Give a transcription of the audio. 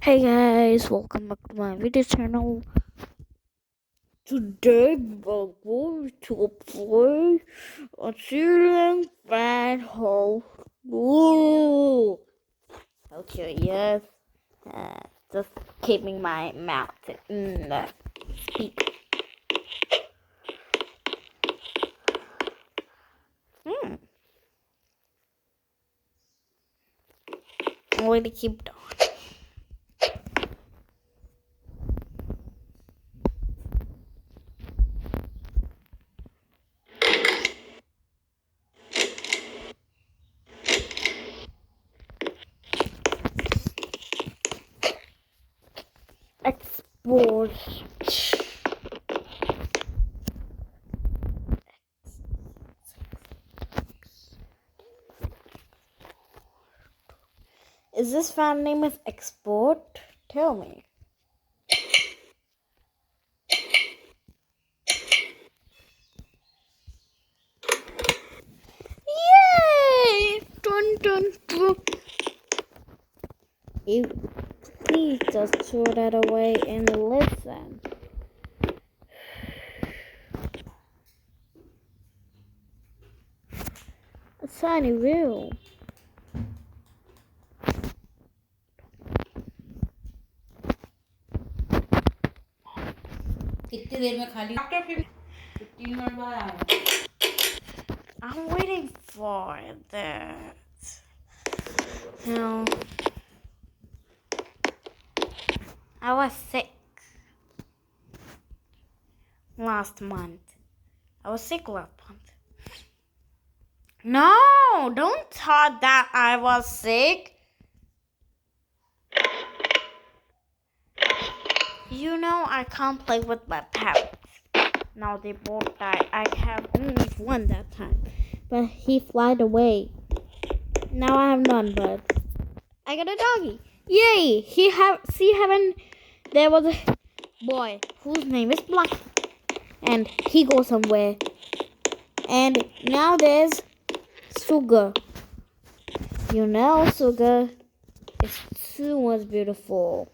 Hey guys, welcome back to my video channel. Today we're going to play a ceiling fan hole. Ooh. Okay, yes. Just keeping my mouth in the speaker. I'm going to keep it on. Export. Is this fan name is Export? Tell me. Yay! Dun dun dun. Please just throw that away and listen. A tiny wheel. कितनी देर में खाली after 15 minute बाद आया I'm waiting for that. No. I was sick last month. No, don't thought that I was sick. You know I can't play with my parents. Now they both died. I have only one that time, but he flied away. Now I have none, but I got a doggy. Yay! There was a boy whose name is Black, and he goes somewhere. And now there's Sugar. You know, Sugar is too much beautiful.